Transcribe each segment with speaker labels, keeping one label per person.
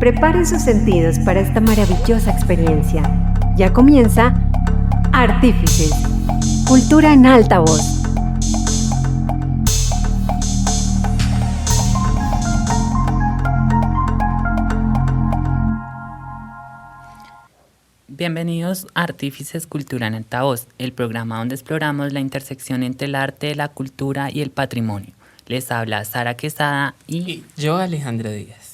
Speaker 1: Preparen sus sentidos para esta maravillosa experiencia. Ya comienza Artífices, cultura en alta voz.
Speaker 2: Bienvenidos a Artífices, cultura en alta voz, el programa donde exploramos la intersección entre el arte, la cultura y el patrimonio. Les habla Sara Quesada
Speaker 3: y yo, Alejandro Díaz.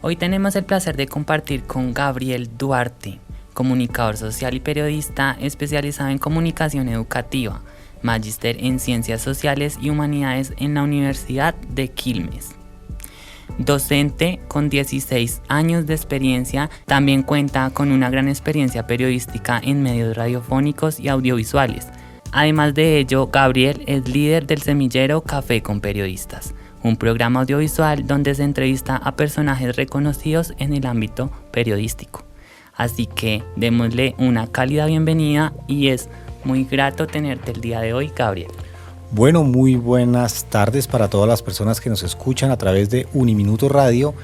Speaker 2: Hoy tenemos el placer de compartir con Gabriel Duarte, comunicador social y periodista especializado en comunicación educativa, magíster en Ciencias Sociales y Humanidades en la Universidad de Quilmes. Docente con 16 años de experiencia, también cuenta con una gran experiencia periodística en medios radiofónicos y audiovisuales. Además de ello, Gabriel es líder del semillero Café con Periodistas, un programa audiovisual donde se entrevista a personajes reconocidos en el ámbito periodístico. Así que démosle una cálida bienvenida y es muy grato tenerte el día de hoy, Gabriel.
Speaker 4: Bueno, muy buenas tardes para todas las personas que nos escuchan a través de Uniminuto Radio.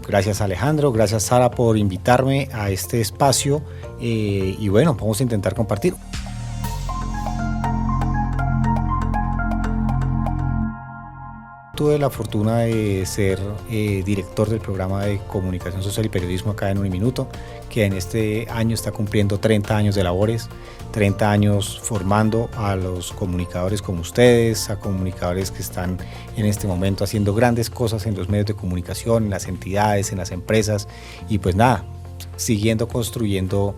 Speaker 4: Gracias Alejandro, gracias Sara por invitarme a este espacio y bueno, vamos a intentar compartir. Tuve la fortuna de ser director del programa de comunicación social y periodismo acá en Uniminuto, que en este año está cumpliendo 30 años de labores, 30 años formando a los comunicadores como ustedes, a comunicadores que están en este momento haciendo grandes cosas en los medios de comunicación, en las entidades, en las empresas y pues nada, siguiendo construyendo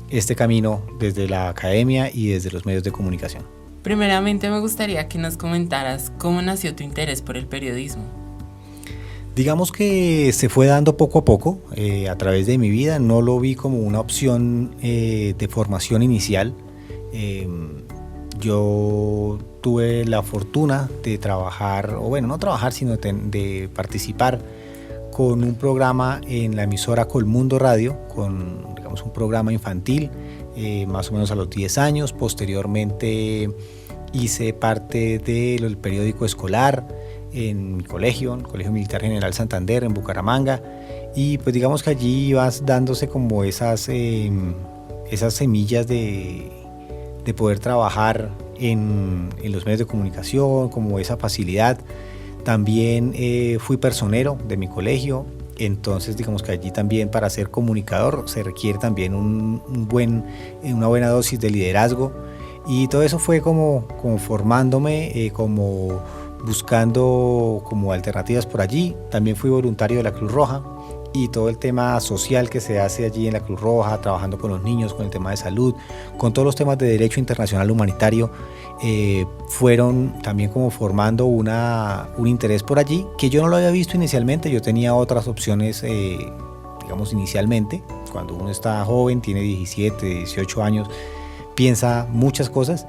Speaker 4: este camino desde la academia y desde los medios de comunicación.
Speaker 3: Primeramente me gustaría que nos comentaras cómo nació tu interés por el periodismo.
Speaker 4: Digamos que se fue dando poco a poco a través de mi vida, no lo vi como una opción de formación inicial. Yo tuve la fortuna de trabajar, o bueno, no trabajar, sino de participar con un programa en la emisora Colmundo Radio, con digamos, un programa infantil, más o menos a los 10 años. Posteriormente hice parte del periódico escolar en mi colegio, el Colegio Militar General Santander en Bucaramanga, y pues digamos que allí vas dándose como esas semillas de poder trabajar en los medios de comunicación, como esa facilidad. También fui personero de mi colegio, entonces digamos que allí también para ser comunicador se requiere también una buena dosis de liderazgo, y todo eso fue como formándome, como buscando como alternativas por allí. También fui voluntario de la Cruz Roja y todo el tema social que se hace allí en la Cruz Roja, trabajando con los niños, con el tema de salud, con todos los temas de derecho internacional humanitario, fueron también como formando un interés por allí que yo no lo había visto inicialmente. Yo tenía otras opciones, digamos inicialmente, cuando uno está joven, tiene 17, 18 años, piensa muchas cosas,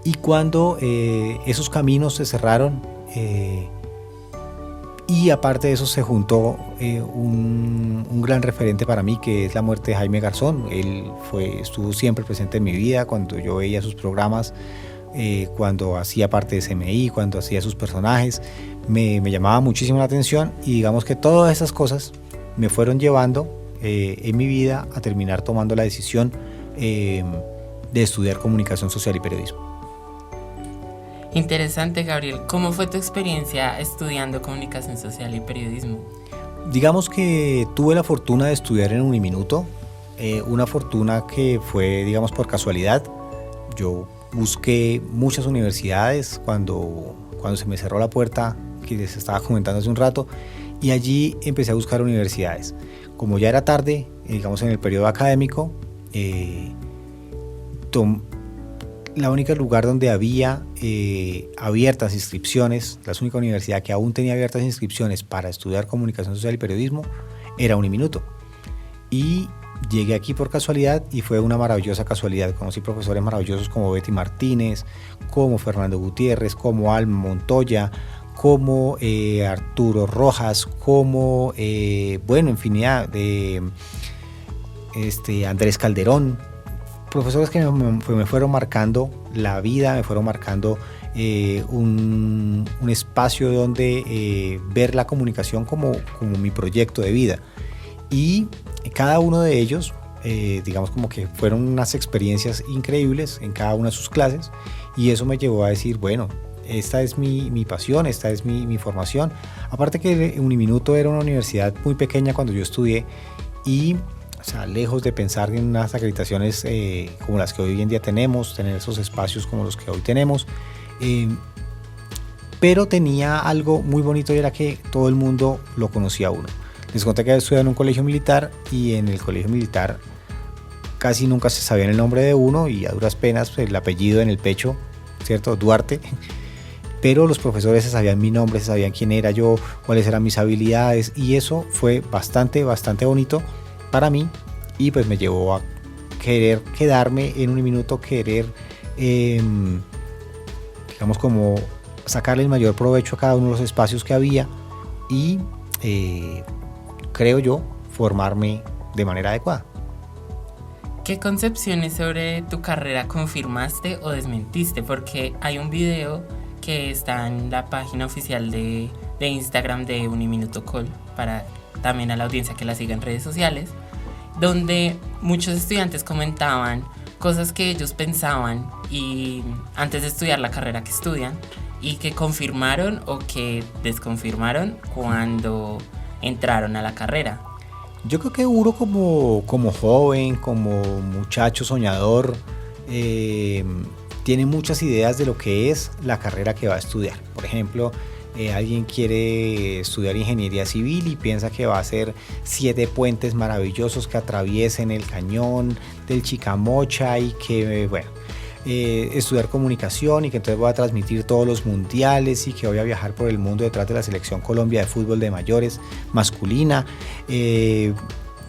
Speaker 4: y cuando esos caminos se cerraron, y aparte de eso se juntó un gran referente para mí, que es la muerte de Jaime Garzón. Él estuvo siempre presente en mi vida cuando yo veía sus programas, cuando hacía parte de CMI, cuando hacía sus personajes, me llamaba muchísimo la atención, y digamos que todas esas cosas me fueron llevando en mi vida a terminar tomando la decisión de estudiar comunicación social y periodismo.
Speaker 3: Interesante, Gabriel. ¿Cómo fue tu experiencia estudiando comunicación social y periodismo?
Speaker 4: Digamos que tuve la fortuna de estudiar en Uniminuto, una fortuna que fue, digamos, por casualidad. Yo busqué muchas universidades cuando se me cerró la puerta, que les estaba comentando hace un rato, y allí empecé a buscar universidades. Como ya era tarde, digamos en el periodo académico, la única lugar donde había abiertas inscripciones, la única universidad que aún tenía abiertas inscripciones para estudiar comunicación social y periodismo era Uniminuto. Y llegué aquí por casualidad, y fue una maravillosa casualidad. Conocí profesores maravillosos como Betty Martínez, como Fernando Gutiérrez, como Alma Montoya, como Arturo Rojas, como infinidad de Andrés Calderón. Profesores que me fueron marcando la vida, me fueron marcando un un espacio donde ver la comunicación como mi proyecto de vida. Y cada uno de ellos, digamos como que fueron unas experiencias increíbles en cada una de sus clases, y eso me llevó a decir, bueno, esta es mi pasión, esta es mi formación. Aparte que Uniminuto era una universidad muy pequeña cuando yo estudié, y o sea, lejos de pensar en unas acreditaciones como las que hoy en día tenemos, tener esos espacios como los que hoy tenemos, pero tenía algo muy bonito, y era que todo el mundo lo conocía a uno. Les conté que estudié en un colegio militar, y en el colegio militar casi nunca se sabía el nombre de uno, y a duras penas el apellido en el pecho, ¿cierto? Duarte. Pero los profesores se sabían mi nombre, se sabían quién era yo, cuáles eran mis habilidades, y eso fue bastante bonito para mí, y pues me llevó a querer quedarme en Uniminuto, querer digamos como sacarle el mayor provecho a cada uno de los espacios que había, y creo yo formarme de manera adecuada.
Speaker 3: ¿Qué concepciones sobre tu carrera confirmaste o desmentiste? Porque hay un video que está en la página oficial de Instagram de Uniminuto Col, para también a la audiencia que la siga en redes sociales, donde muchos estudiantes comentaban cosas que ellos pensaban y antes de estudiar la carrera que estudian, y que confirmaron o que desconfirmaron cuando entraron a la carrera.
Speaker 4: Yo creo que uno como joven, como muchacho soñador, tiene muchas ideas de lo que es la carrera que va a estudiar. Por ejemplo, alguien quiere estudiar ingeniería civil y piensa que va a hacer 7 puentes maravillosos que atraviesen el cañón del Chicamocha, y que, bueno, estudiar comunicación, y que entonces voy a transmitir todos los mundiales, y que voy a viajar por el mundo detrás de la selección Colombia de fútbol de mayores masculina.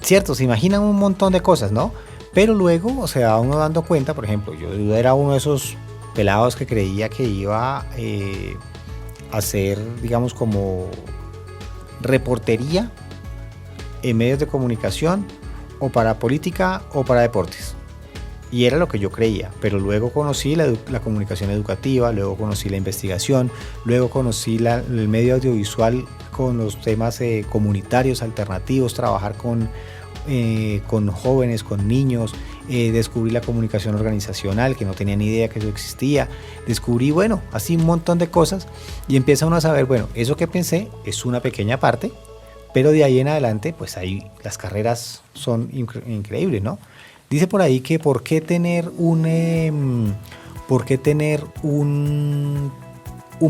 Speaker 4: Cierto, se imaginan un montón de cosas, ¿no? Pero luego se va uno dando cuenta. Por ejemplo, yo era uno de esos pelados que creía que iba a hacer, digamos, como reportería en medios de comunicación, o para política o para deportes. Y era lo que yo creía, pero luego conocí la comunicación educativa, luego conocí la investigación, luego conocí el medio audiovisual con los temas comunitarios alternativos, trabajar con jóvenes, con niños, descubrí la comunicación organizacional, que no tenía ni idea que eso existía, descubrí, bueno, así un montón de cosas, y empieza uno a saber, bueno, eso que pensé es una pequeña parte, pero de ahí en adelante, pues ahí las carreras son increíbles, ¿no? Dice por ahí que por qué tener un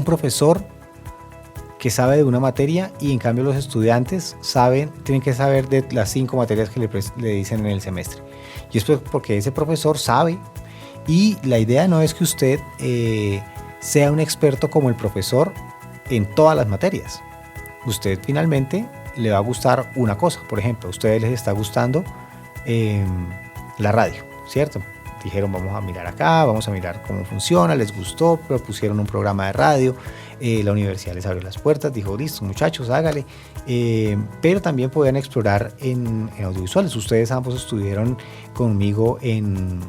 Speaker 4: profesor que sabe de una materia, y en cambio los estudiantes tienen que saber de las 5 materias que le dicen en el semestre. Y es porque ese profesor sabe, y la idea no es que usted sea un experto como el profesor en todas las materias. Usted finalmente le va a gustar una cosa. Por ejemplo, a ustedes les está gustando la radio, ¿cierto? Dijeron, vamos a mirar acá, vamos a mirar cómo funciona, les gustó, propusieron un programa de radio, la universidad les abrió las puertas, dijo, listo muchachos, hágale, pero también podían explorar en audiovisuales. Ustedes ambos estuvieron conmigo en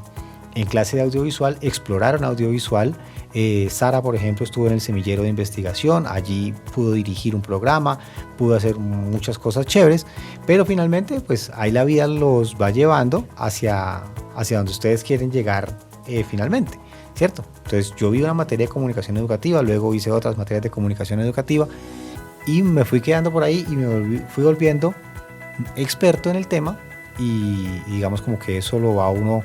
Speaker 4: clase de audiovisual, exploraron audiovisual. Sara, por ejemplo, estuvo en el semillero de investigación, allí pudo dirigir un programa, pudo hacer muchas cosas chéveres, pero finalmente pues ahí la vida los va llevando hacia donde ustedes quieren llegar finalmente, ¿cierto? Entonces yo vi una materia de comunicación educativa, luego hice otras materias de comunicación educativa, y me fui quedando por ahí, y fui volviendo experto en el tema, y digamos como que eso lo va uno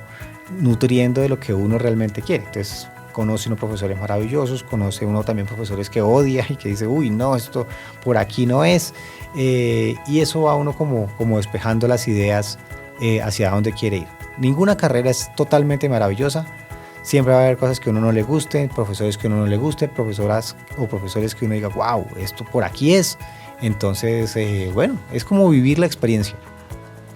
Speaker 4: nutriendo de lo que uno realmente quiere. Entonces conoce uno profesores maravillosos, conoce uno también profesores que odia y que dice, uy, no, esto por aquí no es, y eso va uno como despejando las ideas hacia dónde quiere ir. Ninguna carrera es totalmente maravillosa, siempre va a haber cosas que a uno no le gusten, profesores que a uno no le guste, profesoras o profesores que uno diga, wow, esto por aquí es. Entonces, bueno, es como vivir la experiencia.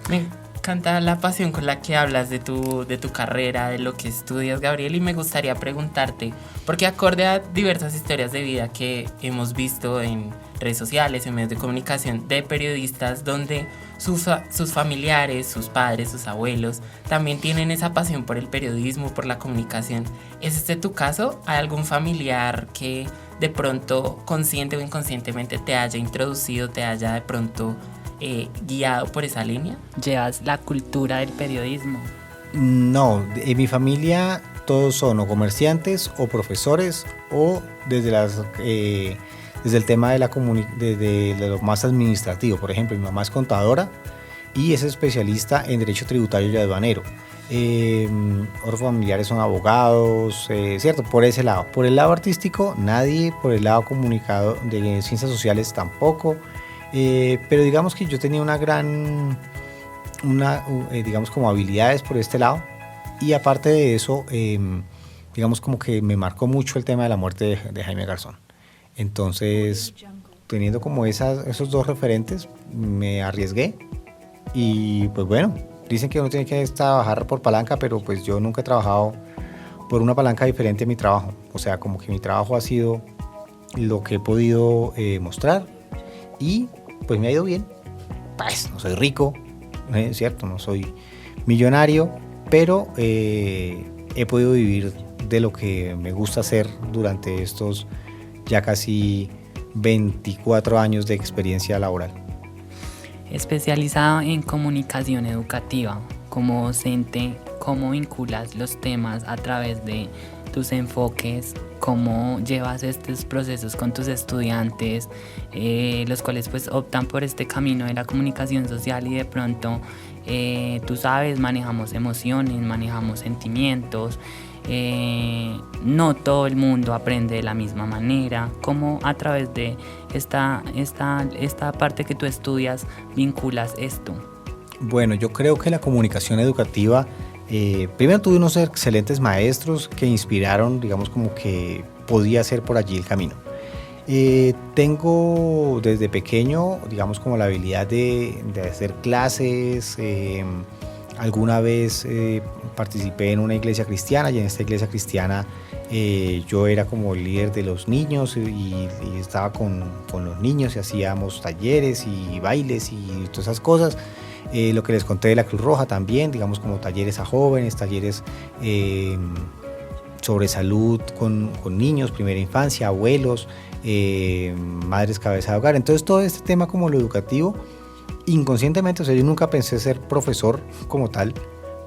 Speaker 3: Me encanta la pasión con la que hablas de tu carrera, de lo que estudias, Gabriel, y me gustaría preguntarte, porque acorde a diversas historias de vida que hemos visto en redes sociales, en medios de comunicación, de periodistas donde sus familiares, sus padres, sus abuelos también tienen esa pasión por el periodismo, por la comunicación. ¿Es este tu caso? ¿Hay algún familiar que de pronto consciente o inconscientemente te haya introducido, te haya de pronto guiado por esa línea?
Speaker 2: ¿Llevas la cultura del periodismo?
Speaker 4: No, en mi familia todos son o comerciantes o profesores o desde el tema de desde lo más administrativo. Por ejemplo, mi mamá es contadora y es especialista en derecho tributario y aduanero. Otros familiares son abogados, cierto, por ese lado. Por el lado artístico, nadie. Por el lado comunicado de ciencias sociales, tampoco. Pero digamos que yo tenía digamos como habilidades por este lado. Y aparte de eso, digamos como que me marcó mucho el tema de la muerte de Jaime Garzón. Entonces, teniendo como esos dos referentes, me arriesgué y pues bueno, dicen que uno tiene que trabajar por palanca, pero pues yo nunca he trabajado por una palanca diferente a mi trabajo. O sea, como que mi trabajo ha sido lo que he podido mostrar y pues me ha ido bien. Pues no soy rico, ¿cierto? No soy millonario, pero he podido vivir de lo que me gusta hacer durante estos ya casi 24 años de experiencia laboral.
Speaker 2: Especializado en comunicación educativa, como docente, ¿cómo vinculas los temas a través de tus enfoques? ¿Cómo llevas estos procesos con tus estudiantes, los cuales pues optan por este camino de la comunicación social y de pronto, tú sabes, manejamos emociones, manejamos sentimientos, no todo el mundo aprende de la misma manera? ¿Cómo a través de esta parte que tú estudias vinculas esto?
Speaker 4: Bueno, yo creo que la comunicación educativa, primero tuve unos excelentes maestros que inspiraron, digamos, como que podía ser por allí el camino. Tengo desde pequeño, digamos, como la habilidad de hacer clases. Alguna vez participé en una iglesia cristiana y en esta iglesia cristiana yo era como el líder de los niños y estaba con los niños y hacíamos talleres y bailes y todas esas cosas. Lo que les conté de la Cruz Roja también, digamos, como talleres a jóvenes, talleres sobre salud con niños, primera infancia, abuelos, madres cabeza de hogar. Entonces todo este tema como lo educativo, inconscientemente, o sea, yo nunca pensé ser profesor como tal,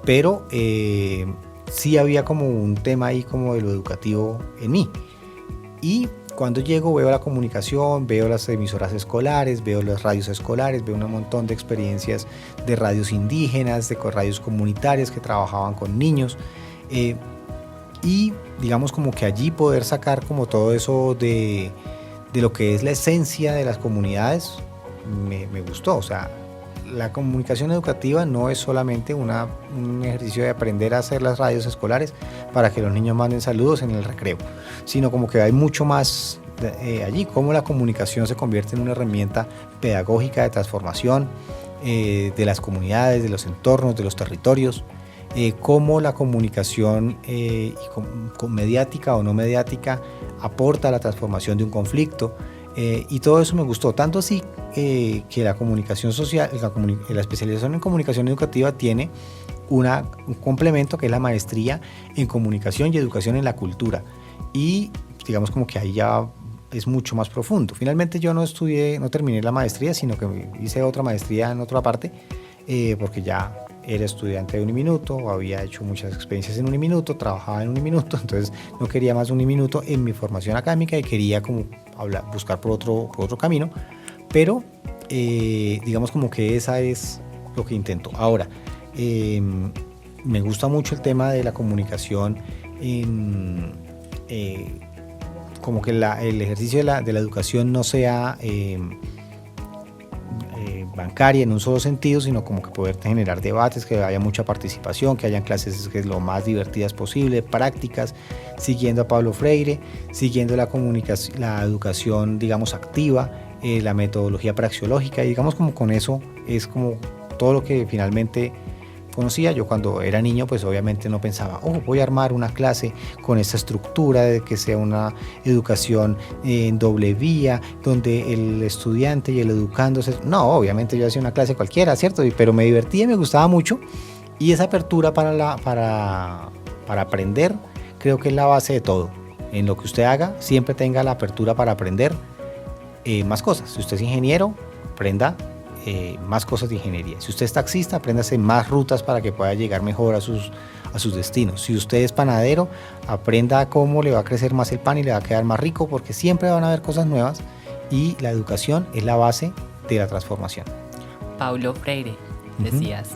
Speaker 4: pero sí había como un tema ahí como de lo educativo en mí. Y cuando llego veo la comunicación, veo las emisoras escolares, veo las radios escolares, veo un montón de experiencias de radios indígenas, de radios comunitarias que trabajaban con niños. Y digamos como que allí poder sacar como todo eso de lo que es la esencia de las comunidades me gustó. O sea, la comunicación educativa no es solamente un ejercicio de aprender a hacer las radios escolares para que los niños manden saludos en el recreo, sino como que hay mucho más allí, cómo la comunicación se convierte en una herramienta pedagógica de transformación de las comunidades, de los entornos, de los territorios, cómo la comunicación mediática o no mediática aporta a la transformación de un conflicto. Y todo eso me gustó, tanto así que la comunicación social, la especialización en comunicación educativa tiene un complemento que es la maestría en comunicación y educación en la cultura, y digamos como que ahí ya es mucho más profundo. Finalmente yo no terminé la maestría, sino que hice otra maestría en otra parte, porque ya era estudiante de Uniminuto, había hecho muchas experiencias en Uniminuto, trabajaba en Uniminuto, entonces no quería más Uniminuto en mi formación académica y quería como buscar por otro camino, pero digamos como que esa es lo que intento. Ahora, me gusta mucho el tema de la comunicación como que el ejercicio de la educación no sea bancaria en un solo sentido, sino como que poder generar debates, que haya mucha participación, que hayan clases que es lo más divertidas posible, prácticas, siguiendo a Pablo Freire, siguiendo la educación, digamos, activa, la metodología praxeológica, y digamos como con eso es como todo lo que finalmente conocía. Yo cuando era niño pues obviamente no pensaba, voy a armar una clase con esta estructura de que sea una educación en doble vía, donde el estudiante y el educando no, obviamente yo hacía una clase cualquiera, ¿cierto? Pero me divertía, me gustaba mucho, y esa apertura para aprender creo que es la base de todo. En lo que usted haga, siempre tenga la apertura para aprender más cosas. Si usted es ingeniero, aprenda más cosas de ingeniería. Si usted es taxista, apréndase más rutas para que pueda llegar mejor a sus destinos. Si usted es panadero, aprenda cómo le va a crecer más el pan y le va a quedar más rico, porque siempre van a haber cosas nuevas y la educación es la base de la transformación.
Speaker 2: Paulo Freire, decías,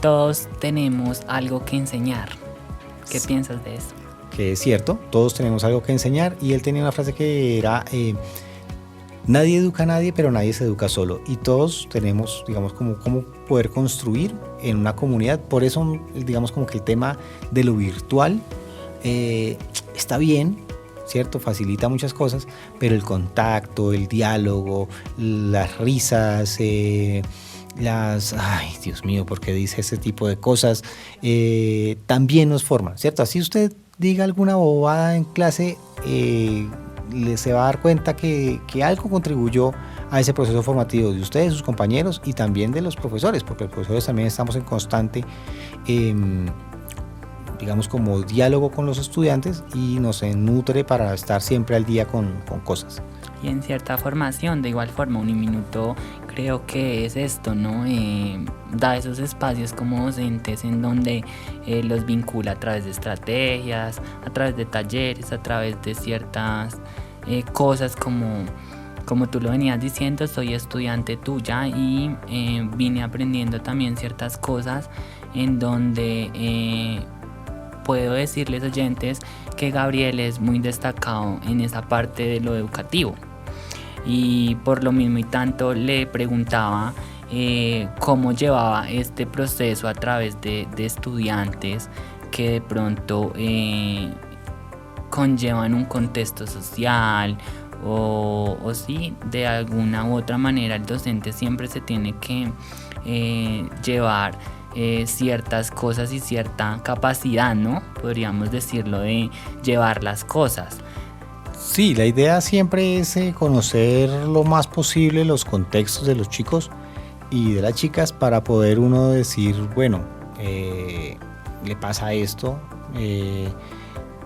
Speaker 2: todos tenemos algo que enseñar. ¿Qué piensas de eso?
Speaker 4: Que es cierto, todos tenemos algo que enseñar, y él tenía una frase que era nadie educa a nadie, pero nadie se educa solo, y todos tenemos, digamos, como poder construir en una comunidad. Por eso, digamos, como que el tema de lo virtual está bien, ¿cierto? Facilita muchas cosas, pero el contacto, el diálogo, las risas, ay, Dios mío, ¿por qué dice ese tipo de cosas? También nos forman, ¿cierto? Así usted diga alguna bobada en clase, se va a dar cuenta que algo contribuyó a ese proceso formativo de ustedes, sus compañeros, y también de los profesores, porque los profesores también estamos en constante, digamos, como diálogo con los estudiantes, y nos nutre para estar siempre al día con cosas.
Speaker 2: Y en cierta formación, de igual forma, Uniminuto creo que es esto, ¿no? Da esos espacios como docentes en donde los vincula a través de estrategias, a través de talleres, a través de ciertas cosas como tú lo venías diciendo. Soy estudiante tuya y vine aprendiendo también ciertas cosas en donde puedo decirles, oyentes, que Gabriel es muy destacado en esa parte de lo educativo. Y por lo mismo y tanto le preguntaba cómo llevaba este proceso a través de estudiantes que de pronto conllevan un contexto social, o sí, de alguna u otra manera el docente siempre se tiene que llevar ciertas cosas y cierta capacidad, ¿no? Podríamos decirlo, de llevar las cosas.
Speaker 4: Sí, la idea siempre es conocer lo más posible los contextos de los chicos y de las chicas, para poder uno decir, bueno, le pasa esto,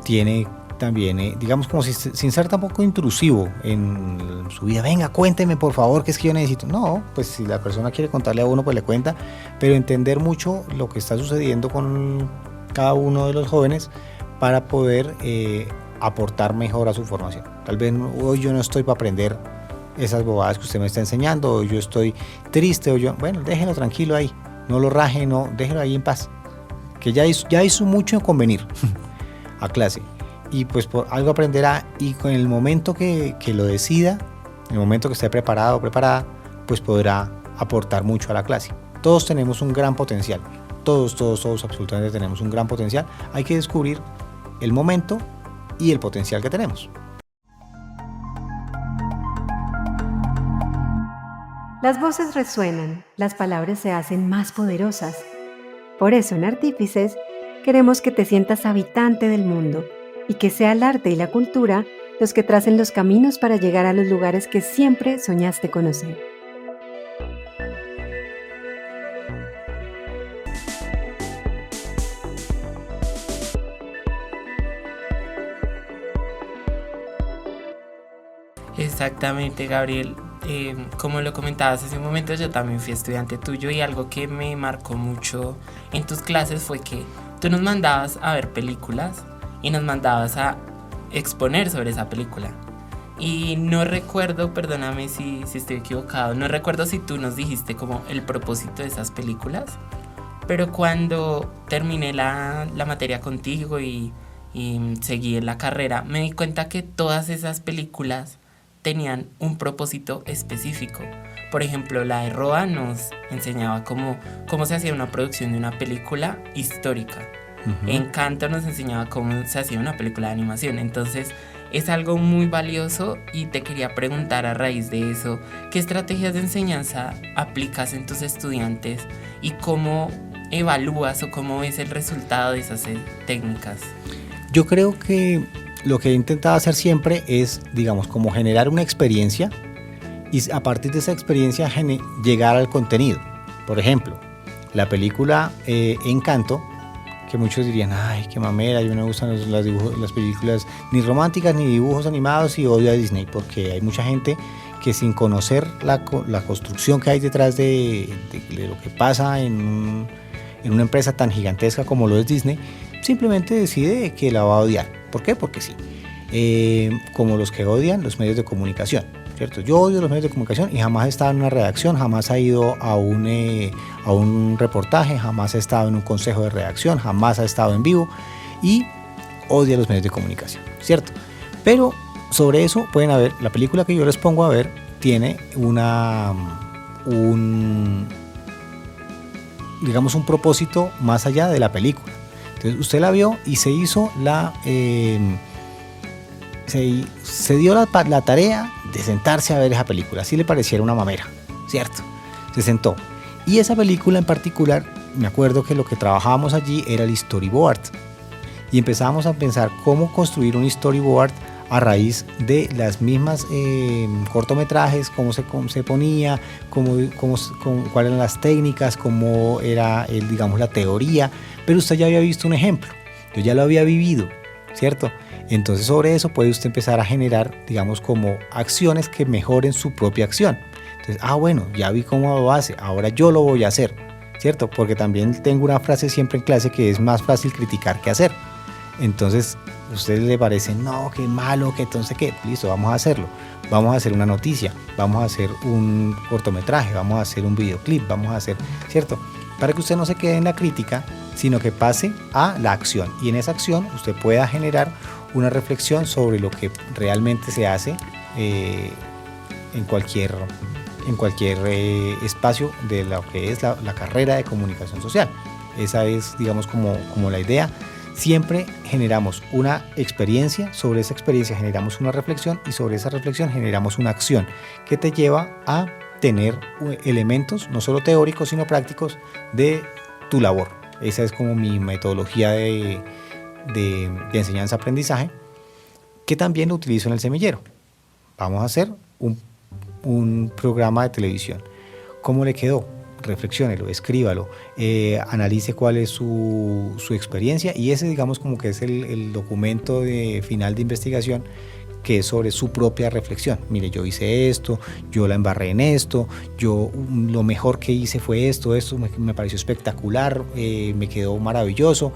Speaker 4: tiene también, digamos, como sin ser tampoco intrusivo en su vida. Venga, cuénteme por favor, que es que yo necesito. No, pues si la persona quiere contarle a uno, pues le cuenta, pero entender mucho lo que está sucediendo con cada uno de los jóvenes para poder aportar mejor a su formación. Tal vez hoy yo no estoy para aprender esas bobadas que usted me está enseñando, o yo estoy triste, o yo, bueno, déjelo tranquilo ahí, no lo raje, no, déjelo ahí en paz, que ya hizo mucho en convenir a clase, y pues por algo aprenderá, y con el momento que lo decida, en el momento que esté preparado o preparada, pues podrá aportar mucho a la clase. Todos tenemos un gran potencial, todos absolutamente tenemos un gran potencial. Hay que descubrir el momento y el potencial que tenemos.
Speaker 1: Las voces resuenan, las palabras se hacen más poderosas. Por eso en Artífices queremos que te sientas habitante del mundo y que sea el arte y la cultura los que tracen los caminos para llegar a los lugares que siempre soñaste conocer.
Speaker 3: Exactamente, Gabriel. Como lo comentabas hace un momento, yo también fui estudiante tuyo, y algo que me marcó mucho en tus clases fue que tú nos mandabas a ver películas y nos mandabas a exponer sobre esa película. Y no recuerdo, perdóname si estoy equivocado, no recuerdo si tú nos dijiste como el propósito de esas películas, pero cuando terminé la materia contigo y seguí en la carrera, me di cuenta que todas esas películas tenían un propósito específico. Por ejemplo, la de Roa nos enseñaba cómo se hacía una producción de una película histórica. Encanto nos enseñaba cómo se hacía una película de animación. Entonces es algo muy valioso, y te quería preguntar a raíz de eso, ¿qué estrategias de enseñanza aplicas en tus estudiantes y cómo evalúas o cómo ves el resultado de esas técnicas?
Speaker 4: Yo creo que lo que he intentado hacer siempre es, digamos, como generar una experiencia, y a partir de esa experiencia llegar al contenido. Por ejemplo, la película Encanto, que muchos dirían, ay, qué mamera, yo no me gustan las películas ni románticas ni dibujos animados y odio a Disney, porque hay mucha gente que sin conocer la construcción que hay detrás de lo que pasa en una empresa tan gigantesca como lo es Disney, simplemente decide que la va a odiar. ¿Por qué? Porque sí. Como los que odian los medios de comunicación, ¿cierto? Yo odio los medios de comunicación y jamás he estado en una redacción, jamás he ido a un reportaje, jamás he estado en un consejo de redacción, jamás he estado en vivo y odio los medios de comunicación, ¿cierto? Pero sobre eso pueden ver, la película que yo les pongo a ver tiene digamos un propósito más allá de la película. Entonces usted la vio y se hizo se dio la tarea de sentarse a ver esa película, así le pareciera una mamera, ¿cierto? Se sentó. Y esa película en particular, me acuerdo que lo que trabajábamos allí era el storyboard. Y empezábamos a pensar cómo construir un storyboard a raíz de las mismas cortometrajes, cómo se ponía, cuáles eran las técnicas, cómo era digamos la teoría, pero usted ya había visto un ejemplo, yo ya lo había vivido, ¿cierto? Entonces sobre eso puede usted empezar a generar, digamos, como acciones que mejoren su propia acción. Entonces, bueno, ya vi cómo lo hace, ahora yo lo voy a hacer, ¿cierto? Porque también tengo una frase siempre en clase que es más fácil criticar que hacer. Entonces, a ustedes le parece, no, qué malo, que entonces qué, listo, vamos a hacerlo. Vamos a hacer una noticia, vamos a hacer un cortometraje, vamos a hacer un videoclip, vamos a hacer, ¿cierto? Para que usted no se quede en la crítica, sino que pase a la acción. Y en esa acción usted pueda generar una reflexión sobre lo que realmente se hace en cualquier espacio de lo que es la carrera de comunicación social. Esa es, digamos, como la idea. Siempre generamos una experiencia, sobre esa experiencia generamos una reflexión y sobre esa reflexión generamos una acción que te lleva a tener elementos, no solo teóricos, sino prácticos de tu labor. Esa es como mi metodología de enseñanza-aprendizaje, que también lo utilizo en el semillero. Vamos a hacer un programa de televisión. ¿Cómo le quedó? Reflexiónelo, escríbalo, analice cuál es su experiencia y ese, digamos, como que es el documento final de investigación, que es sobre su propia reflexión. Mire, yo hice esto, yo la embarré en esto, lo mejor que hice fue esto me pareció espectacular, me quedó maravilloso,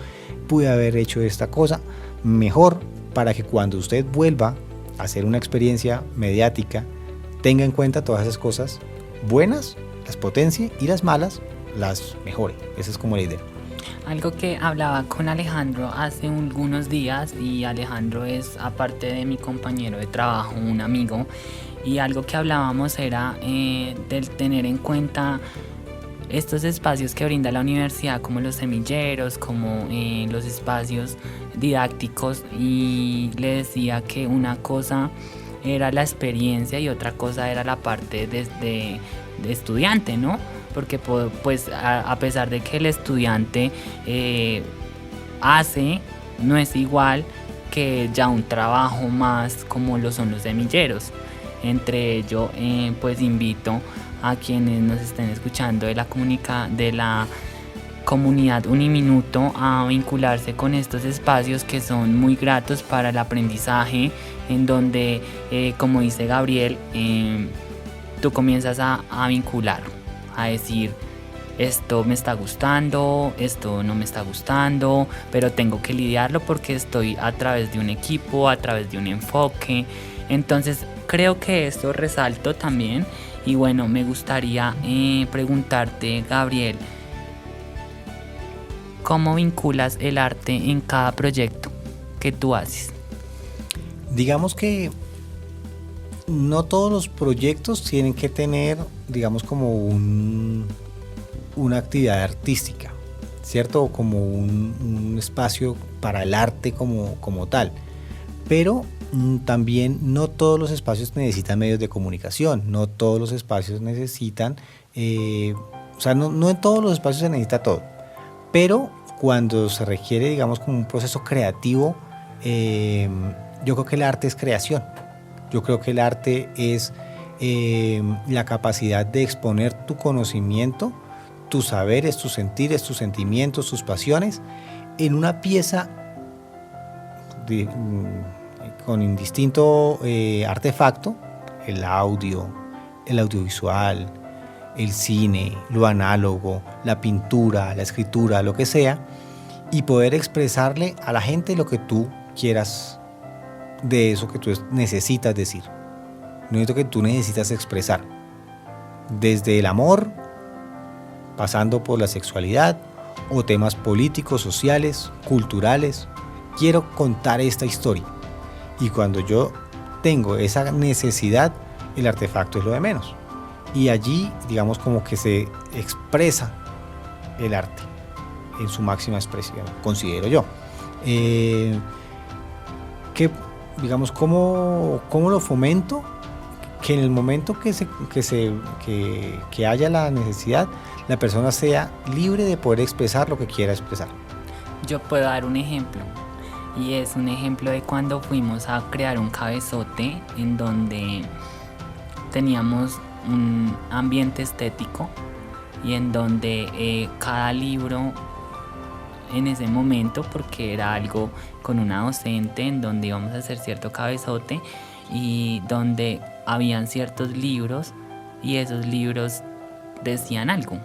Speaker 4: pude haber hecho esta cosa mejor, para que cuando usted vuelva a hacer una experiencia mediática tenga en cuenta todas esas cosas buenas, las potencie y las malas las mejore. Esa es como la idea.
Speaker 2: Algo que hablaba con Alejandro hace algunos días, y Alejandro es, aparte de mi compañero de trabajo, un amigo, y algo que hablábamos era del tener en cuenta estos espacios que brinda la universidad, como los semilleros, como los espacios didácticos, y le decía que una cosa era la experiencia y otra cosa era la parte de estudiante, ¿no? Porque pues a pesar de que el estudiante hace, no es igual que ya un trabajo más como lo son los semilleros. Entre ello, pues invito a quienes nos estén escuchando de la comunidad Uniminuto a vincularse con estos espacios que son muy gratos para el aprendizaje, en donde, como dice Gabriel, tú comienzas a vincular, a decir, esto me está gustando, esto no me está gustando, pero tengo que lidiarlo porque estoy a través de un equipo, a través de un enfoque. Entonces creo que esto resalto también. Y bueno, me gustaría preguntarte, Gabriel, ¿cómo vinculas el arte en cada proyecto que tú haces?
Speaker 4: Digamos que no todos los proyectos tienen que tener, digamos, como una actividad artística, ¿cierto? O como un espacio para el arte como tal. Pero también no todos los espacios necesitan medios de comunicación, no todos los espacios necesitan, no en todos los espacios se necesita todo. Pero cuando se requiere, digamos, como un proceso creativo, yo creo que el arte es creación. Yo creo que el arte es la capacidad de exponer tu conocimiento, tus saberes, tus sentires, tus sentimientos, tus pasiones en una pieza con indistinto artefacto, el audio, el audiovisual, el cine, lo análogo, la pintura, la escritura, lo que sea, y poder expresarle a la gente lo que tú quieras de eso que tú necesitas decir, lo que tú necesitas expresar, desde el amor, pasando por la sexualidad o temas políticos, sociales, culturales. Quiero contar esta historia, y cuando yo tengo esa necesidad, el artefacto es lo de menos, y allí digamos como que se expresa el arte en su máxima expresión, considero yo. Que digamos, ¿cómo lo fomento? Que en el momento que haya la necesidad, la persona sea libre de poder expresar lo que quiera expresar.
Speaker 2: Yo puedo dar un ejemplo, y es un ejemplo de cuando fuimos a crear un cabezote en donde teníamos un ambiente estético y en donde cada libro en ese momento, porque era algo con una docente en donde íbamos a hacer cierto cabezote y donde habían ciertos libros y esos libros decían algo.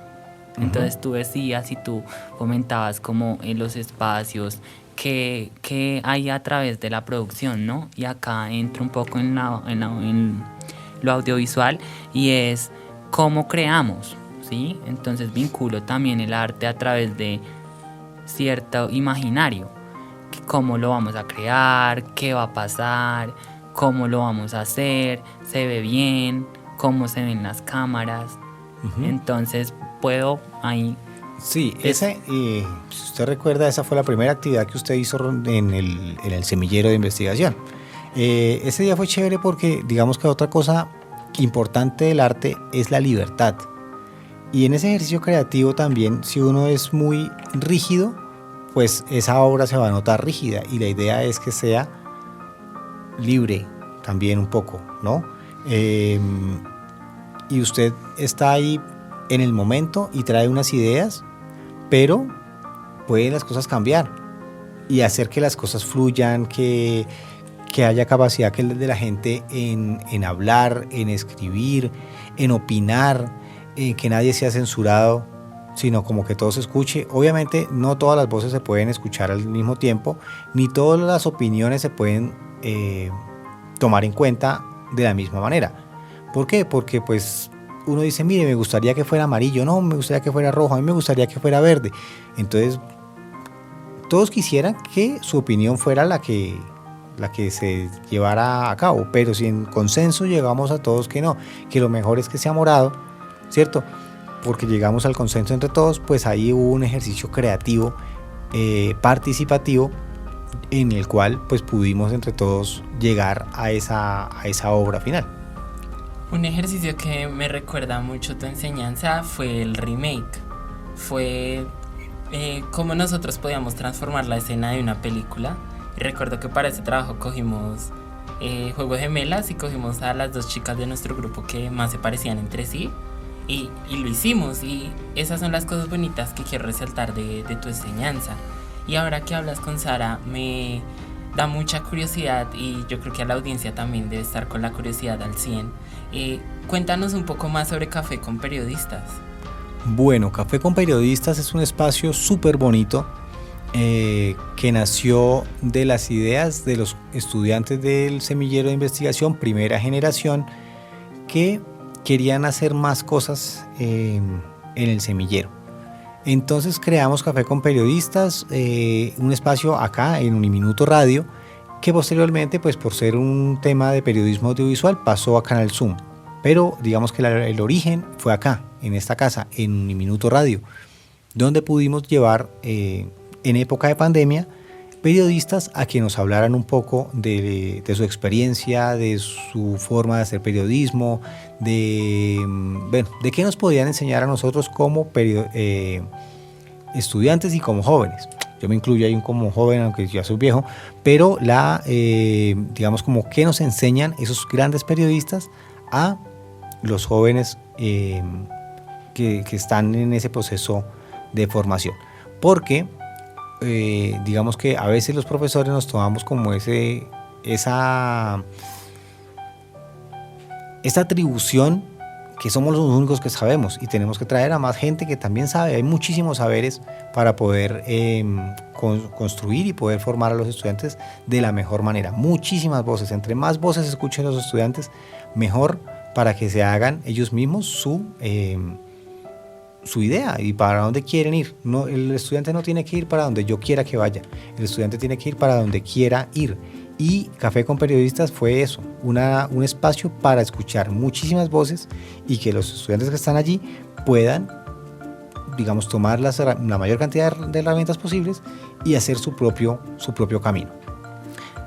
Speaker 2: Entonces tú decías y tú comentabas como en los espacios que hay a través de la producción, ¿no? Y acá entro un poco en lo audiovisual, y es cómo creamos, ¿sí? Entonces vinculo también el arte a través de cierto imaginario, cómo lo vamos a crear, qué va a pasar, cómo lo vamos a hacer, se ve bien, cómo se ven las cámaras. Entonces puedo ahí...
Speaker 4: Sí, si usted recuerda, esa fue la primera actividad que usted hizo en el semillero de investigación. Ese día fue chévere porque digamos que otra cosa importante del arte es la libertad. Y en ese ejercicio creativo también, si uno es muy rígido, pues esa obra se va a notar rígida, y la idea es que sea libre también un poco, ¿no? Y usted está ahí en el momento y trae unas ideas, pero pueden las cosas cambiar y hacer que las cosas fluyan, que haya capacidad de la gente en hablar, en escribir, en opinar, que nadie sea censurado, sino como que todo se escuche. Obviamente no todas las voces se pueden escuchar al mismo tiempo, ni todas las opiniones se pueden tomar en cuenta de la misma manera. ¿Por qué? Porque pues uno dice, mire, me gustaría que fuera amarillo, no, me gustaría que fuera rojo, a mí me gustaría que fuera verde. Entonces todos quisieran que su opinión fuera la que se llevara a cabo, pero si en consenso llegamos a todos que no, que lo mejor es que sea morado, ¿cierto? Porque llegamos al consenso entre todos, pues ahí hubo un ejercicio creativo, participativo, en el cual pues pudimos entre todos llegar a esa obra final.
Speaker 3: Un ejercicio que me recuerda mucho tu enseñanza fue el remake. Fue cómo nosotros podíamos transformar la escena de una película. Y recuerdo que para ese trabajo cogimos Juego de Gemelas y cogimos a las dos chicas de nuestro grupo que más se parecían entre sí. Y lo hicimos, y esas son las cosas bonitas que quiero resaltar de tu enseñanza. Y ahora que hablas con Sara, me da mucha curiosidad, y yo creo que a la audiencia también debe estar con la curiosidad al 100. Cuéntanos un poco más sobre Café con Periodistas.
Speaker 4: Bueno, Café con Periodistas es un espacio súper bonito que nació de las ideas de los estudiantes del semillero de investigación primera generación, que querían hacer más cosas en el semillero. Entonces creamos Café con Periodistas, un espacio acá en Uniminuto Radio, que posteriormente, pues por ser un tema de periodismo audiovisual, pasó a Canal Zoom. Pero digamos que el origen fue acá, en esta casa, en Uniminuto Radio, donde pudimos llevar, en época de pandemia, periodistas a que nos hablaran un poco de su experiencia, de su forma de hacer periodismo, de qué nos podían enseñar a nosotros como estudiantes y como jóvenes. Yo me incluyo ahí como joven, aunque ya soy viejo, pero digamos como qué nos enseñan esos grandes periodistas a los jóvenes que están en ese proceso de formación. Porque digamos que a veces los profesores nos tomamos como esa atribución que somos los únicos que sabemos y tenemos que traer a más gente que también sabe. Hay muchísimos saberes para poder construir y poder formar a los estudiantes de la mejor manera. Muchísimas voces, entre más voces escuchen los estudiantes, mejor, para que se hagan ellos mismos su idea y para dónde quieren ir. No, el estudiante no tiene que ir para donde yo quiera que vaya, el estudiante tiene que ir para donde quiera ir. Y Café con Periodistas fue eso, un espacio para escuchar muchísimas voces y que los estudiantes que están allí puedan, digamos, tomar la mayor cantidad de herramientas posibles y hacer su propio camino.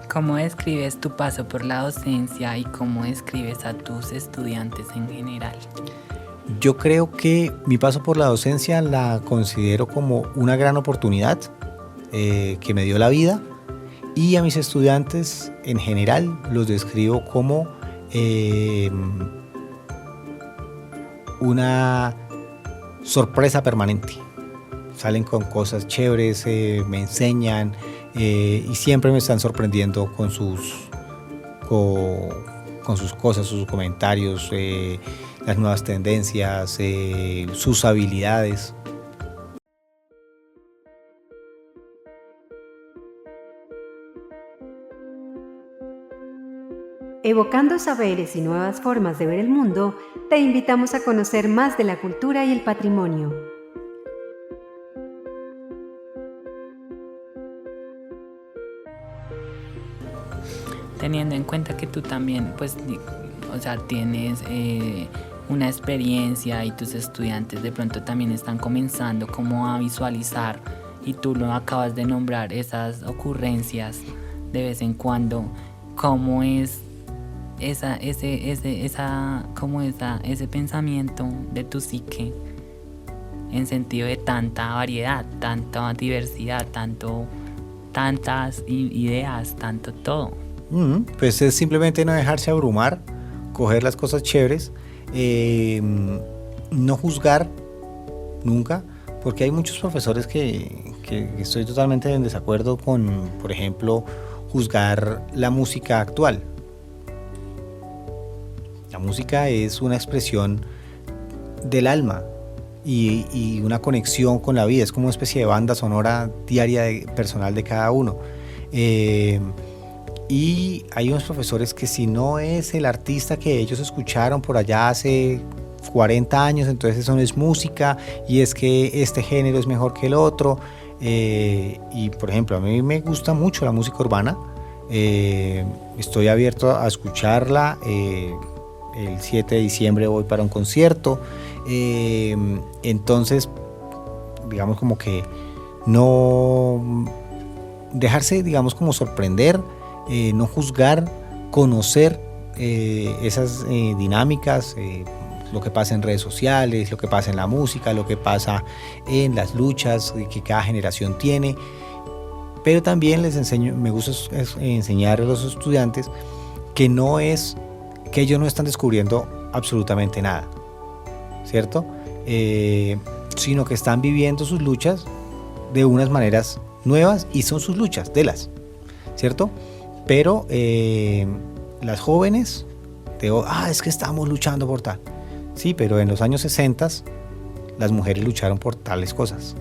Speaker 2: ¿Cómo describes tu paso por la docencia y cómo describes a tus estudiantes en general?
Speaker 4: Yo creo que mi paso por la docencia la considero como una gran oportunidad que me dio la vida. Y a mis estudiantes en general los describo como una sorpresa permanente. Salen con cosas chéveres, me enseñan y siempre me están sorprendiendo con sus cosas, sus comentarios, las nuevas tendencias, sus habilidades.
Speaker 1: Evocando saberes y nuevas formas de ver el mundo, te invitamos a conocer más de la cultura y el patrimonio.
Speaker 2: Teniendo en cuenta que tú también, pues, o sea, tienes una experiencia y tus estudiantes de pronto también están comenzando como a visualizar y tú lo acabas de nombrar, esas ocurrencias de vez en cuando, ¿cómo es ese pensamiento de tu psique en sentido de tanta variedad, tanta diversidad, tantas ideas, tanto todo?
Speaker 4: Pues es simplemente no dejarse abrumar, coger las cosas chéveres, no juzgar nunca, porque hay muchos profesores que estoy totalmente en desacuerdo con, por ejemplo, juzgar la música actual. La música es una expresión del alma y una conexión con la vida, es como una especie de banda sonora diaria personal de cada uno. Y hay unos profesores que si no es el artista que ellos escucharon por allá hace 40 años, entonces eso no es música y es que este género es mejor que el otro. Y por ejemplo, a mí me gusta mucho la música urbana, estoy abierto a escucharla. El 7 de diciembre voy para un concierto, entonces digamos como que no dejarse, digamos, como sorprender, no juzgar, conocer esas dinámicas, lo que pasa en redes sociales, lo que pasa en la música, lo que pasa en las luchas que cada generación tiene, pero también me gusta enseñar a los estudiantes que ellos no están descubriendo absolutamente nada, ¿cierto? Sino que están viviendo sus luchas de unas maneras nuevas y son sus luchas, ¿cierto? Pero las jóvenes, es que estamos luchando por tal. Sí, pero en los años 60 las mujeres lucharon por tales cosas.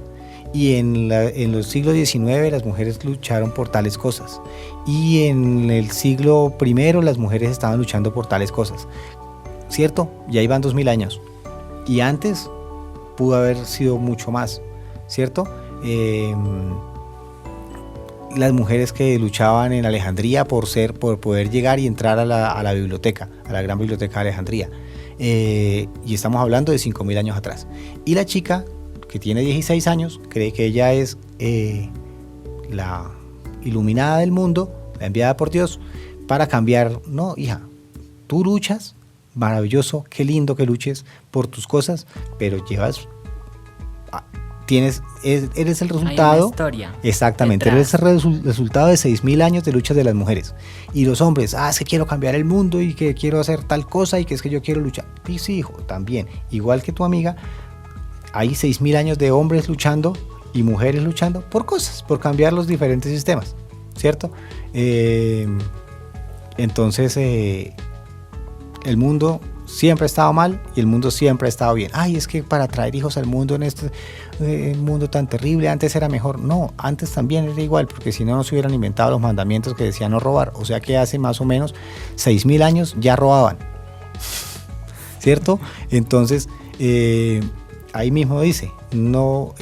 Speaker 4: Y en los siglos XIX las mujeres lucharon por tales cosas. Y en el siglo I las mujeres estaban luchando por tales cosas. ¿Cierto? Ya iban 2000 años. Y antes pudo haber sido mucho más. ¿Cierto? Las mujeres que luchaban en Alejandría por poder llegar y entrar a la biblioteca, a la gran biblioteca de Alejandría. Y estamos hablando de 5000 años atrás. Y la chica que tiene 16 años, cree que ella es la iluminada del mundo, la enviada por Dios para cambiar. No, hija, tú luchas, maravilloso, qué lindo que luches por tus cosas, pero eres el resultado.
Speaker 2: Hay una historia
Speaker 4: Exactamente,
Speaker 2: detrás.
Speaker 4: eres el resultado de 6000 años de luchas de las mujeres. Y los hombres, es que quiero cambiar el mundo y que quiero hacer tal cosa y que es que yo quiero luchar. Sí, hijo, también, igual que tu amiga, hay 6000 años de hombres luchando y mujeres luchando por cosas, por cambiar los diferentes sistemas, ¿cierto? Entonces, el mundo siempre ha estado mal y el mundo siempre ha estado bien. Ay, es que para traer hijos al mundo en este mundo tan terrible, antes era mejor. No, antes también era igual, porque si no, no se hubieran inventado los mandamientos que decían no robar. O sea que hace más o menos 6.000 años ya robaban, ¿cierto? Entonces, ahí mismo dice, no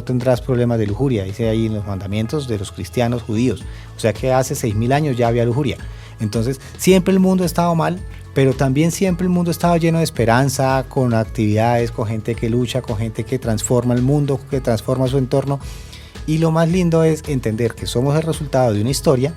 Speaker 4: tendrás problemas de lujuria, dice ahí en los mandamientos de los cristianos judíos. O sea que hace 6.000 años ya había lujuria. Entonces, siempre el mundo ha estado mal, pero también siempre el mundo estaba lleno de esperanza, con actividades, con gente que lucha, con gente que transforma el mundo, que transforma su entorno. Y lo más lindo es entender que somos el resultado de una historia,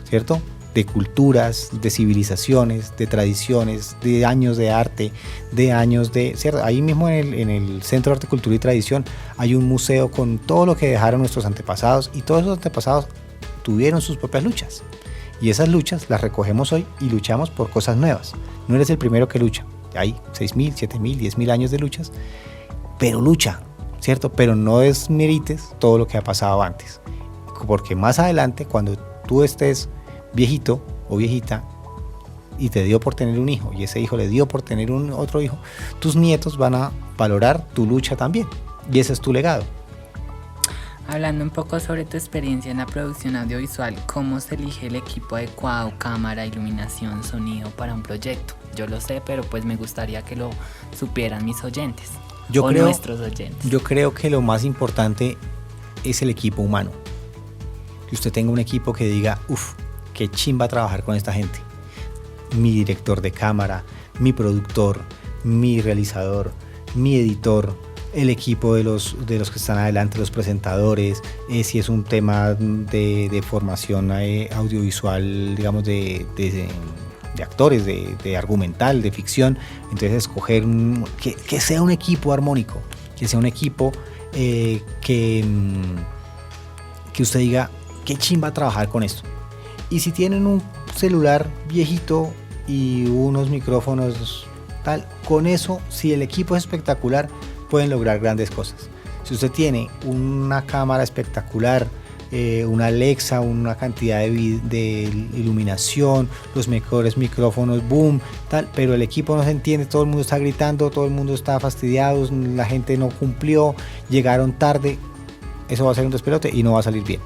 Speaker 4: ¿cierto? De culturas, de civilizaciones, de tradiciones, de años de arte, de años de... ¿cierto? Ahí mismo en el Centro de Arte, Cultura y Tradición hay un museo con todo lo que dejaron nuestros antepasados, y todos esos antepasados tuvieron sus propias luchas. Y esas luchas las recogemos hoy y luchamos por cosas nuevas. No eres el primero que lucha. Hay 6.000, 7.000, 10.000 años de luchas, pero lucha, ¿cierto? Pero no desmerites todo lo que ha pasado antes. Porque más adelante, cuando tú estés viejito o viejita y te dio por tener un hijo y ese hijo le dio por tener otro hijo, tus nietos van a valorar tu lucha también. Y ese es tu legado.
Speaker 2: Hablando un poco sobre tu experiencia en la producción audiovisual, ¿cómo se elige el equipo adecuado, cámara, iluminación, sonido para un proyecto? Yo lo sé, pero pues me gustaría que lo supieran mis oyentes nuestros oyentes.
Speaker 4: Yo creo que lo más importante es el equipo humano. Que usted tenga un equipo que diga, qué chimba trabajar con esta gente. Mi director de cámara, mi productor, mi realizador, mi editor, el equipo de los que están adelante, los presentadores, si es un tema de formación audiovisual, digamos, de actores, de argumental, de ficción. Entonces escoger que sea un equipo armónico, que sea un equipo que usted diga, qué chimba trabajar con esto. Y si tienen un celular viejito y unos micrófonos tal, con eso, si el equipo es espectacular, pueden lograr grandes cosas. Si usted tiene una cámara espectacular, una Alexa, una cantidad de iluminación, los mejores micrófonos, boom, tal, pero el equipo no se entiende, todo el mundo está gritando, todo el mundo está fastidiado, la gente no cumplió, llegaron tarde, eso va a ser un despelote y no va a salir bien.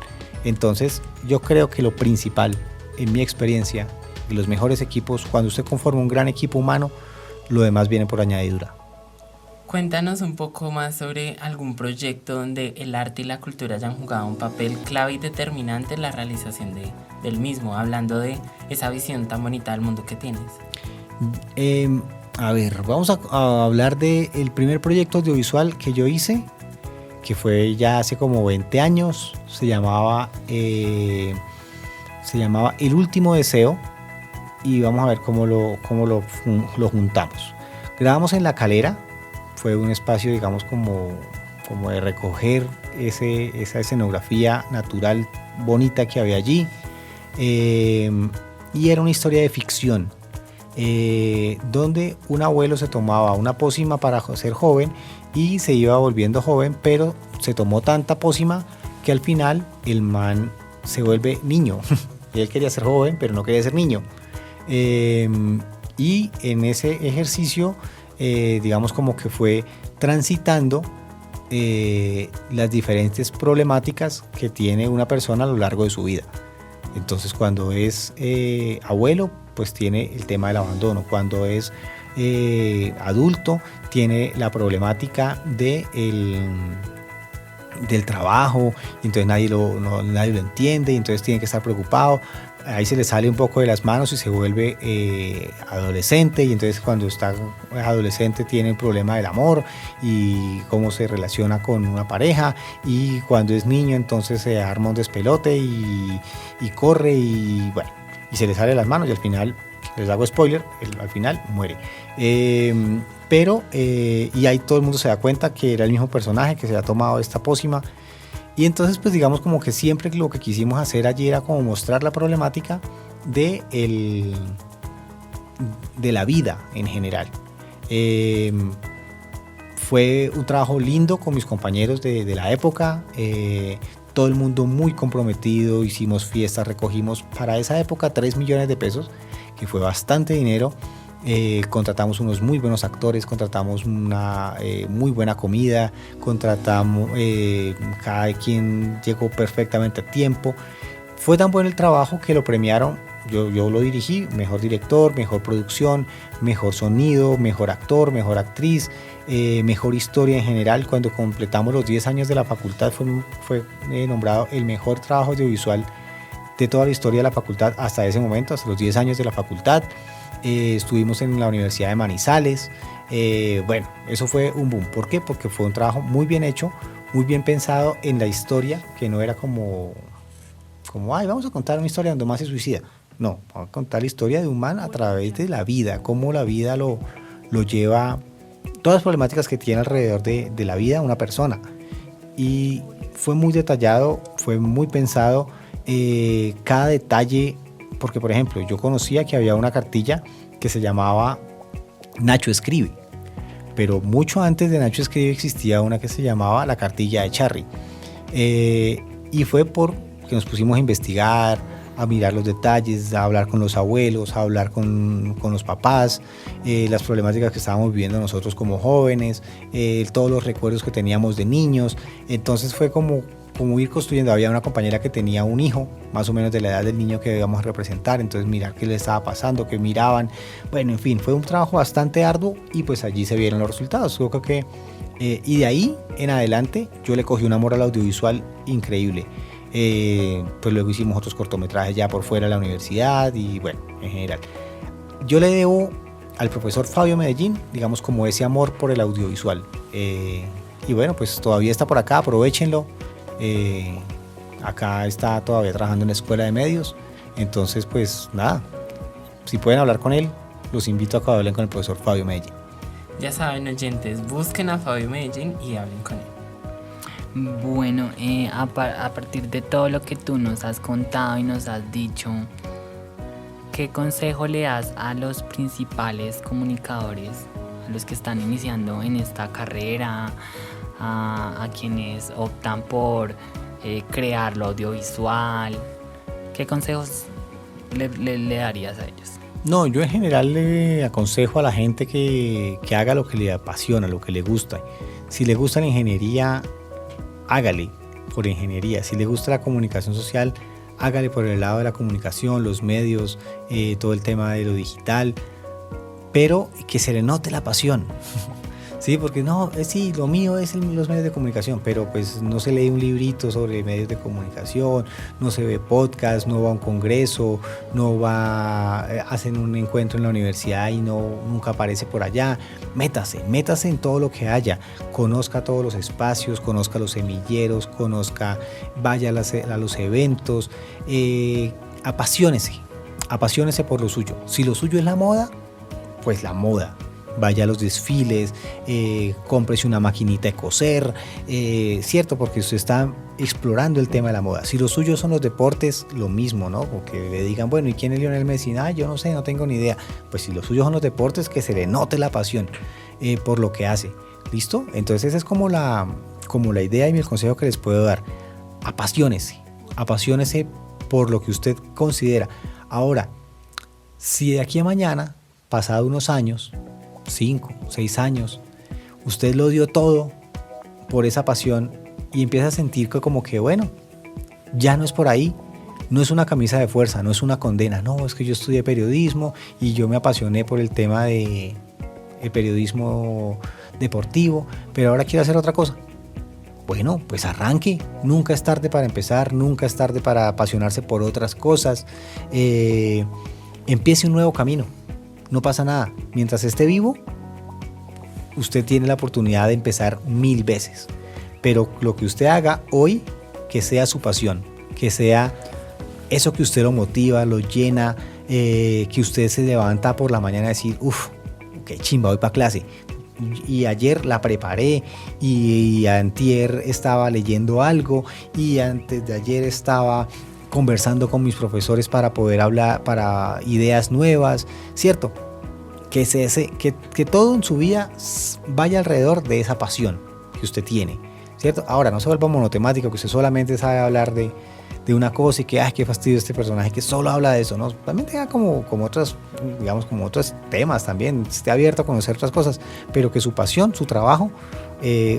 Speaker 4: Entonces, yo creo que lo principal, en mi experiencia, de los mejores equipos, cuando usted conforma un gran equipo humano, lo demás viene por añadidura.
Speaker 3: Cuéntanos un poco más sobre algún proyecto donde el arte y la cultura hayan jugado un papel clave y determinante en la realización del mismo, hablando de esa visión tan bonita del mundo que tienes.
Speaker 4: A ver, vamos a hablar del primer proyecto audiovisual que yo hice, que fue ya hace como 20 años, se llamaba El Último Deseo, y vamos a ver cómo lo juntamos. Grabamos en La Calera. Fue un espacio, digamos, como de recoger esa escenografía natural bonita que había allí. Y era una historia de ficción, donde un abuelo se tomaba una pócima para ser joven y se iba volviendo joven, pero se tomó tanta pócima que al final el man se vuelve niño. Él quería ser joven, pero no quería ser niño. Y en ese ejercicio, digamos, como que fue transitando las diferentes problemáticas que tiene una persona a lo largo de su vida. Entonces, cuando es abuelo, pues tiene el tema del abandono. Cuando es adulto, tiene la problemática del trabajo, y entonces nadie lo entiende, y entonces tiene que estar preocupado. Ahí se le sale un poco de las manos y se vuelve adolescente, y entonces cuando está adolescente tiene el problema del amor y cómo se relaciona con una pareja, y cuando es niño entonces se arma un despelote y corre y bueno, y se le sale de las manos y al final, les hago spoiler, al final muere. Pero y ahí todo el mundo se da cuenta que era el mismo personaje que se había tomado esta pócima. Y entonces, pues digamos, como que siempre lo que quisimos hacer allí era como mostrar la problemática de la vida en general. Fue un trabajo lindo con mis compañeros de la época, todo el mundo muy comprometido, hicimos fiestas, recogimos para esa época 3 millones de pesos, que fue bastante dinero. Contratamos unos muy buenos actores, contratamos una muy buena comida, contratamos, cada quien llegó perfectamente a tiempo. Fue tan bueno el trabajo que lo premiaron. Yo lo dirigí, mejor director, mejor producción, mejor sonido, mejor actor, mejor actriz, mejor historia en general. Cuando completamos los 10 años de la facultad fue nombrado el mejor trabajo audiovisual de toda la historia de la facultad hasta ese momento, hasta los 10 años de la facultad. Estuvimos en la Universidad de Manizales. Bueno, eso fue un boom. ¿Por qué? Porque fue un trabajo muy bien hecho, muy bien pensado en la historia, que no era como ay, vamos a contar una historia donde un man se suicida. No, vamos a contar la historia de un man a través de la vida, cómo la vida lo lleva, todas las problemáticas que tiene alrededor de la vida de una persona. Y fue muy detallado, fue muy pensado, cada detalle, porque por ejemplo, yo conocía que había una cartilla que se llamaba Nacho Escribe, pero mucho antes de Nacho Escribe existía una que se llamaba la cartilla de Charry. Y fue porque nos pusimos a investigar, a mirar los detalles, a hablar con los abuelos, a hablar con los papás, las problemáticas que estábamos viviendo nosotros como jóvenes, todos los recuerdos que teníamos de niños. Entonces fue como ir construyendo. Había una compañera que tenía un hijo, más o menos de la edad del niño que íbamos a representar, entonces mirar qué le estaba pasando, qué miraban. Bueno, en fin, fue un trabajo bastante arduo y pues allí se vieron los resultados. Yo creo que, y de ahí en adelante yo le cogí un amor al audiovisual increíble. Pues luego hicimos otros cortometrajes ya por fuera de la universidad y bueno, en general yo le debo al profesor Fabio Medellín, digamos, como ese amor por el audiovisual, y bueno, pues todavía está por acá, aprovechenlo. Acá está todavía trabajando en la escuela de medios, entonces pues nada, si pueden hablar con él, los invito a que hablen con el profesor Fabio Medellín.
Speaker 3: Ya saben, oyentes, busquen a Fabio Medellín y hablen con él.
Speaker 2: Bueno, a partir de todo lo que tú nos has contado y nos has dicho, ¿qué consejo le das a los principales comunicadores, a los que están iniciando en esta carrera, a quienes optan por crear lo audiovisual? ¿Qué consejos le darías a ellos?
Speaker 4: No, yo en general le aconsejo a la gente que haga lo que le apasiona, lo que le gusta. Si le gusta la ingeniería, hágale por ingeniería. Si le gusta la comunicación social, hágale por el lado de la comunicación, los medios, todo el tema de lo digital, pero que se le note la pasión. Sí, porque no, sí, lo mío es los medios de comunicación, pero pues no se lee un librito sobre medios de comunicación, no se ve podcast, no va a un congreso, no va, hacen un encuentro en la universidad y nunca aparece por allá. Métase en todo lo que haya, conozca todos los espacios, conozca los semilleros, vaya a los eventos, apasionese por lo suyo. Si lo suyo es la moda, pues la moda. Vaya a los desfiles, cómprese una maquinita de coser, cierto, porque usted está explorando el tema de la moda. Si lo suyo son los deportes, lo mismo, ¿no? Porque le digan, bueno, ¿y quién es Lionel Messi? Yo no sé, no tengo ni idea. Pues si lo suyo son los deportes, que se le note la pasión por lo que hace. ¿Listo? Entonces esa es como la idea y el consejo que les puedo dar. Apasionese por lo que usted considera. Ahora, si de aquí a mañana, pasado unos años, 5, 6 años, usted lo dio todo por esa pasión y empieza a sentir que como que bueno, ya no es por ahí, no es una camisa de fuerza, no es una condena, no, es que yo estudié periodismo y yo me apasioné por el tema de el periodismo deportivo, pero ahora quiero hacer otra cosa. Bueno, pues arranque, nunca es tarde para empezar, nunca es tarde para apasionarse por otras cosas, empiece un nuevo camino. No pasa nada. Mientras esté vivo, usted tiene la oportunidad de empezar 1000 veces. Pero lo que usted haga hoy, que sea su pasión, que sea eso que usted lo motiva, lo llena, que usted se levanta por la mañana a decir, uff, qué chimba, voy para clase. Y ayer la preparé y antier estaba leyendo algo y antes de ayer estaba conversando con mis profesores para poder hablar, para ideas nuevas, ¿cierto? que todo en su vida vaya alrededor de esa pasión que usted tiene, ¿cierto? Ahora, no se vuelva monotemático, que usted solamente sabe hablar de una cosa y que, ay, qué fastidio este personaje que solo habla de eso, ¿no? También tenga como otros, digamos, como otros temas también, esté abierto a conocer otras cosas, pero que su pasión, su trabajo,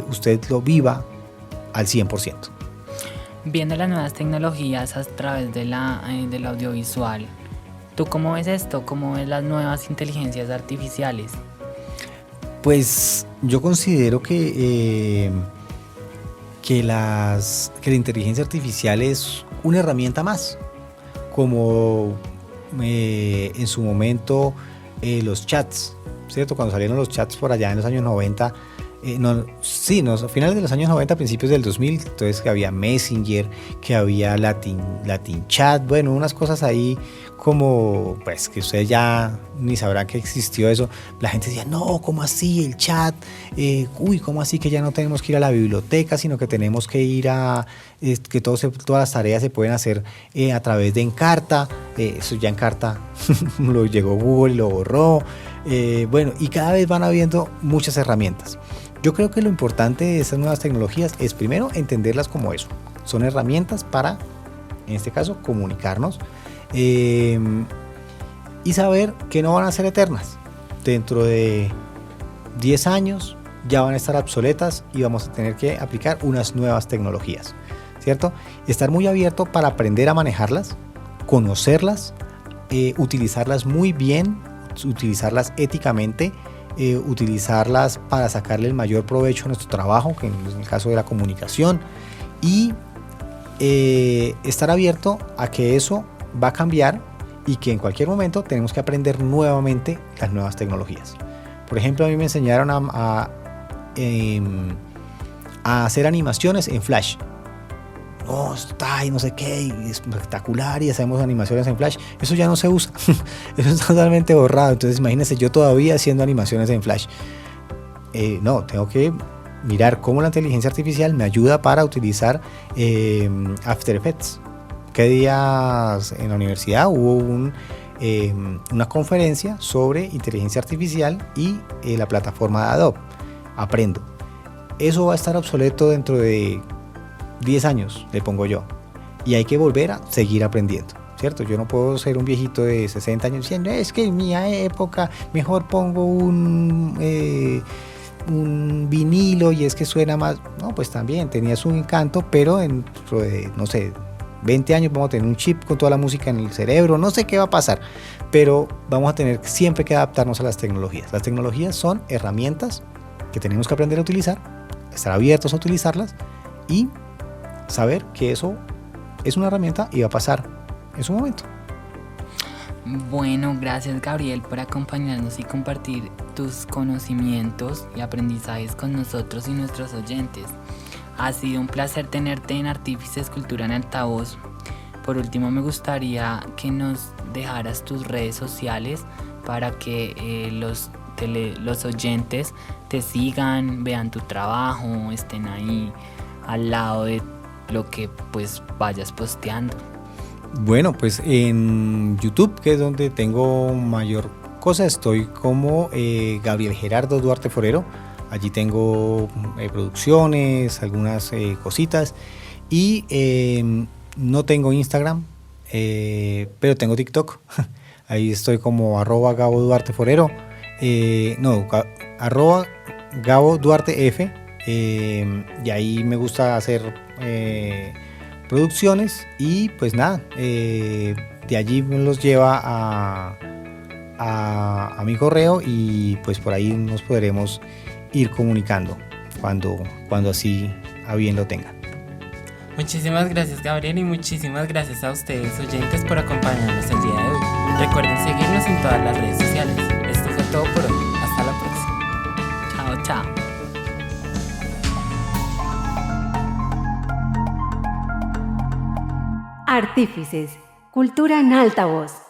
Speaker 4: usted lo viva al 100%.
Speaker 2: Viendo las nuevas tecnologías a través del audiovisual, ¿tú cómo ves esto? ¿Cómo ves las nuevas inteligencias artificiales?
Speaker 4: Pues yo considero que la inteligencia artificial es una herramienta más, como en su momento los chats, ¿cierto? Cuando salieron los chats por allá en los años 90, a finales de los años 90, principios del 2000, entonces que había Messenger, que había Latin Chat, bueno, unas cosas ahí como, pues, que ustedes ya ni sabrán que existió eso. La gente decía, no, ¿cómo así el chat? ¿Cómo así que ya no tenemos que ir a la biblioteca, sino que tenemos que ir que todas las tareas se pueden hacer a través de Encarta? Eso ya Encarta lo llegó Google y lo borró. Bueno, y cada vez van habiendo muchas herramientas. Yo creo que lo importante de estas nuevas tecnologías es primero entenderlas como eso. Son herramientas para, en este caso, comunicarnos y saber que no van a ser eternas. Dentro de 10 años ya van a estar obsoletas y vamos a tener que aplicar unas nuevas tecnologías, ¿cierto? Estar muy abierto para aprender a manejarlas, conocerlas, utilizarlas muy bien, utilizarlas éticamente, utilizarlas para sacarle el mayor provecho a nuestro trabajo, que en el caso de la comunicación, y estar abierto a que eso va a cambiar y que en cualquier momento tenemos que aprender nuevamente las nuevas tecnologías. Por ejemplo, a mí me enseñaron a hacer animaciones en Flash. No, está y no sé qué, y es espectacular, y hacemos animaciones en Flash. Eso ya no se usa, eso está totalmente borrado. Entonces imagínense yo todavía haciendo animaciones en Flash. No, tengo que mirar cómo la inteligencia artificial me ayuda para utilizar After Effects. ¿Qué días en la universidad hubo una conferencia sobre inteligencia artificial y la plataforma de Adobe? Aprendo. Eso va a estar obsoleto dentro de 10 años, le pongo yo, y hay que volver a seguir aprendiendo, ¿cierto? Yo no puedo ser un viejito de 60 años diciendo, es que en mi época mejor pongo un vinilo y es que suena más. No, pues también tenía su encanto, pero dentro de, no sé, 20 años vamos a tener un chip con toda la música en el cerebro, no sé qué va a pasar, pero vamos a tener siempre que adaptarnos a las tecnologías. Las tecnologías son herramientas que tenemos que aprender a utilizar, estar abiertos a utilizarlas y saber que eso es una herramienta y va a pasar en su momento.
Speaker 2: Bueno, gracias Gabriel por acompañarnos y compartir tus conocimientos y aprendizajes con nosotros y nuestros oyentes. Ha sido un placer tenerte en Artífices Cultura en Altavoz. Por último, me gustaría que nos dejaras tus redes sociales para que los oyentes te sigan, vean tu trabajo, estén ahí al lado de lo que pues vayas posteando.
Speaker 4: Bueno, pues en YouTube, que es donde tengo mayor cosa, estoy como Gabriel Gerardo Duarte Forero. Allí tengo producciones, algunas cositas, y no tengo Instagram, pero tengo TikTok. Ahí estoy como @Gabo Duarte Forero, @Gabo Duarte F, y ahí me gusta hacer producciones, y pues nada, de allí me los lleva a mi correo, y pues por ahí nos podremos ir comunicando cuando así a bien lo tengan.
Speaker 3: Muchísimas gracias Gabriel, y muchísimas gracias a ustedes oyentes por acompañarnos el día de hoy. Recuerden seguirnos en todas las redes sociales. Esto fue todo por hoy. Hasta la próxima.
Speaker 2: Chao, chao.
Speaker 1: Artífices, cultura en altavoz.